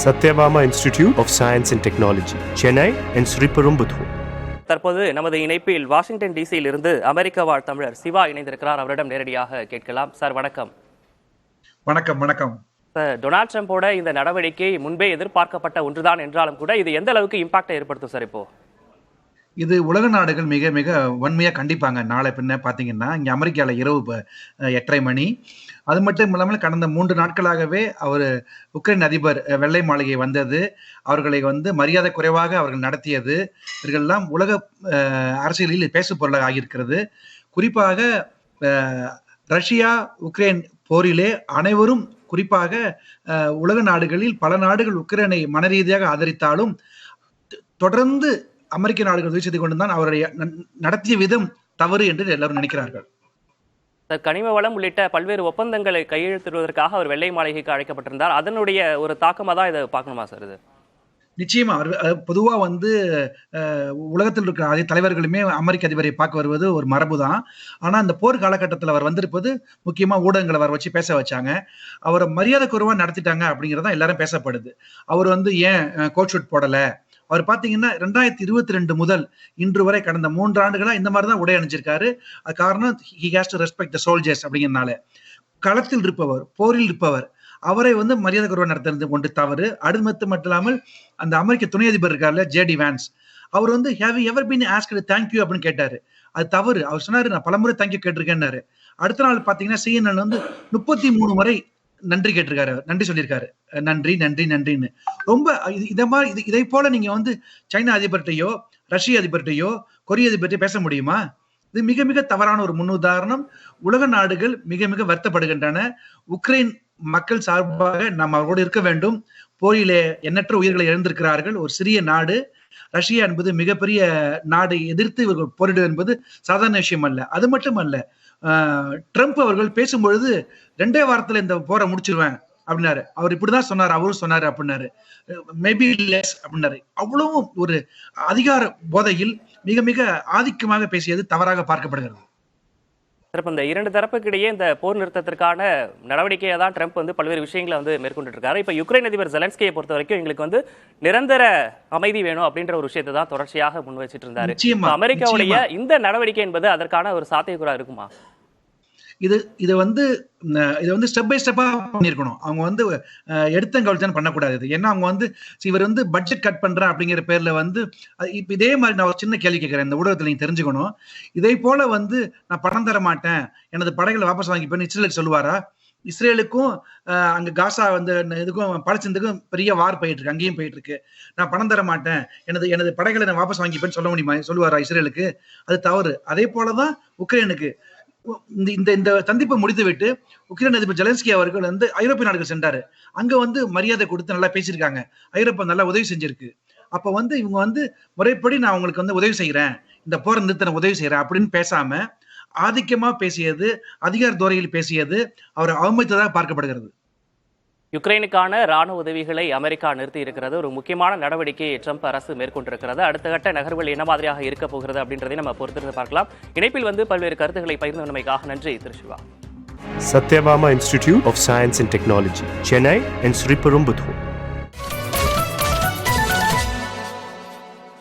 Satyabama Institute of Science and Technology, Chennai and Sriperumbudur. தற்போது நமது இணைப்பில் வாஷிங்டன் டிசியில் இருந்து அமெரிக்க வாழ் தமிழர் சிவா இணைந்திருக்கிறார். அவரிடம் நேரடியாக கேட்கலாம். சார் வணக்கம். வணக்கம். சார், டொனால்ட் ட்ரம்போட இந்த நடவடிக்கை முன்பே எதிர்பார்க்கப்பட்ட ஒன்றுதான் என்றாலும் கூட இது எந்த அளவுக்கு இம்பாக்டை ஏற்படுத்தும் சார்? இப்போ இது உலக நாடுகள் மிக மிக வன்மையாக கண்டிப்பாங்க. நாளை பின்ன பார்த்தீங்கன்னா இங்கே அமெரிக்காவில் இரவு 8:30 மணி. அது மட்டும் இல்லாமல் கடந்த 3 நாட்களாகவே அவர் உக்ரைன் அதிபர் வெள்ளை மாளிகை வந்தது, அவர்களை மரியாதை குறைவாக அவர்கள் நடத்தியது, இவர்களெல்லாம் உலக அரசியலில் பேசு பொருளாக ஆகியிருக்கிறது. குறிப்பாக ரஷ்யா உக்ரைன் போரிலே அனைவரும், குறிப்பாக உலக நாடுகளில் பல நாடுகள் உக்ரைனை மனரீதியாக ஆதரித்தாலும் தொடர்ந்து அமெரிக்க நாடுகள் உதவி செய்து கொண்டுதான் அவருடைய நடத்திய விதம் தவறு என்று எல்லாரும் நினைக்கிறார்கள். கனிம வளம் உள்ளிட்ட பல்வேறு ஒப்பந்தங்களை கையெழுத்திடுவதற்காக அவர் வெள்ளை மாளிகைக்கு அழைக்கப்பட்டிருந்தார். அதனுடைய ஒரு தாக்கமாக தான் இதை பார்க்கணுமா சார்? இது நிச்சயமா. பொதுவா உலகத்தில் இருக்கிற அதே தலைவர்களுமே அமெரிக்க அதிபரை பார்க்க வருவது ஒரு மரபு தான். ஆனா அந்த போர் காலகட்டத்தில் அவர் வந்திருப்பது முக்கியமா ஊடகங்களை வர வச்சு பேச வச்சாங்க. அவரை மரியாதை குறைவா நடத்திட்டாங்க அப்படிங்கிறதான் எல்லாரும் பேசப்படுது. அவர் ஏன் கோட் ஷூட் போடல, அவர் பாத்தீங்கன்னா 2022 முதல் இன்று வரை கடந்த 3 ஆண்டுகளா இந்த மாதிரிதான் உடை அணிஞ்சிருக்காரு. அது காரணம் he has to respect the soldiers அப்படிங்கிறதுனால. களத்தில் இருப்பவர், போரில் இருப்பவர், அவரை மரியாதை குறைவா நடத்துறது கொண்டு தவறு. அது மட்டும் இல்லாமல் அந்த அமெரிக்க துணை அதிபர் இருக்காருல்ல, JD Vance, our have you ever been asked to thank you அப்படின்னு கேட்டாரு. அது தவறு. அவர் சொன்னாரு, நான் பலமுறை தேங்க்யூ கேட்டிருக்கேன்னாரு. அடுத்த நாள் பாத்தீங்கன்னா CNN 33 முறை நன்றி கேட்டிருக்காரு, நன்றி சொல்லியிருக்காரு, நன்றி நன்றி நன்றின்னு. ரொம்ப இதை போல நீங்க சைனா அதிபர்கிட்டையோ ரஷ்ய அதிபர்கிட்டையோ கொரிய அதிபர்கிட்டையோ பேச முடியுமா? இது மிக மிக தவறான ஒரு முன்னுதாரணம். உலக நாடுகள் மிக மிக வருத்தப்படுகின்றன. உக்ரைன் மக்கள் சார்பாக நாம் அவரோடு இருக்க வேண்டும். போரிலே எண்ணற்ற உயிர்களை இழந்திருக்கிறார்கள். ஒரு சிறிய நாடு ரஷ்யா என்பது மிகப்பெரிய நாடு, எதிர்த்து இவர்கள் போரிடுவது என்பது சாதாரண விஷயம் அல்ல. அது மட்டும் அல்ல, ட்ரம்ப் அவர்கள் பேசும்பொழுது 2 வாரத்துல இந்த போரை முடிச்சிருவேன் அப்படின்னாரு. அவர் இப்படிதான் சொன்னார், அவரும் சொன்னாரு அப்படின்னாரு. மேபி லெஸ் அப்படின்னாரு. அவ்வளவு ஒரு அதிகார போதையில் மிக மிக ஆதிக்கமாக பேசியது தவறாக பார்க்கப்படுகிறது. இந்த 2 தரப்புக்கிடையே இந்த போர் நிறுத்தத்திற்கான நடவடிக்கையை தான் ட்ரம்ப் பல்வேறு விஷயங்களை மேற்கொண்டு இருக்காரு. இப்ப யுக்ரைன் அதிபர் ஜெலன்ஸ்கியை பொறுத்த வரைக்கும் எங்களுக்கு நிரந்தர அமைதி வேணும் அப்படின்ற ஒரு விஷயத்தை தான் தொடர்ச்சியாக முன் வச்சிட்டு இருந்தாரு. அமெரிக்காவுடைய இந்த நடவடிக்கை என்பது அதற்கான ஒரு சாத்தியக்கூறா இருக்குமா? இது ஸ்டெப் பை ஸ்டெப்பா பண்ணிருக்கணும். அவங்க எடுத்தங்கவழ்ச்சான் பண்ணக்கூடாது. ஏன்னா அவங்க இவர் பட்ஜெட் கட் பண்றேன் அப்படிங்கிற பேர்ல இப்ப இதே மாதிரி நான் ஒரு சின்ன கேள்வி கேட்கிறேன். இந்த ஊடகத்துல நீங்க தெரிஞ்சுக்கணும். இதே போல நான் பணம் தர மாட்டேன், எனது படைகளை வாபஸ் வாங்கிப்பேன்னு இஸ்ரேலுக்கு சொல்லுவாரா? இஸ்ரேலுக்கும் அங்க காசா இதுக்கும் பாலஸ்தீனத்துக்கும் பெரிய வார் போயிட்டு இருக்கு, அங்கேயும் போயிட்டு இருக்கு. நான் பணம் தர மாட்டேன், எனது படைகளை நான் வாபஸ் வாங்கிப்பேன்னு சொல்ல முடியுமா? சொல்லுவாரா இஸ்ரேலுக்கு? அது தவறு. அதே போலதான் உக்ரைனுக்கு. இந்த சந்திப்பை முடித்துவிட்டு உக்ரைன் அதிபர் ஜெலன்ஸ்கி அவர்கள் ஐரோப்பிய நாடுகள் சென்றாரு. அங்க மரியாதை கொடுத்து நல்லா பேசியிருக்காங்க. ஐரோப்பா நல்லா உதவி செஞ்சிருக்கு. அப்ப இவங்க முறைப்படி நான் உங்களுக்கு உதவி செய்யறேன், இந்த போரை நிறுத்த உதவி செய்யறேன் அப்படின்னு பேசாம ஆதிக்கமா பேசியது, அதிகார துறையில் பேசியது அவரை அவமதித்ததாக பார்க்கப்படுகிறது. யுக்ரைனுக்கான ராணுவ உதவிகளை அமெரிக்கா நிறுத்தி இருக்கிறது ஒரு முக்கியமான நடவடிக்கையை ட்ரம்ப் அரசு மேற்கொண்டிருக்கிறது. அடுத்த கட்ட நகர்வுகள் என்ன மாதிரியாக இருக்க போகிறது அப்படின்றதை நம்ம பொறுத்திருந்து பார்க்கலாம். இணைப்பில் பல்வேறு கருத்துக்களை பகிர்ந்தமைக்காக நன்றி திரு Siva. Satyabama Institute of Science and Technology, Chennai and Sriperumbudur.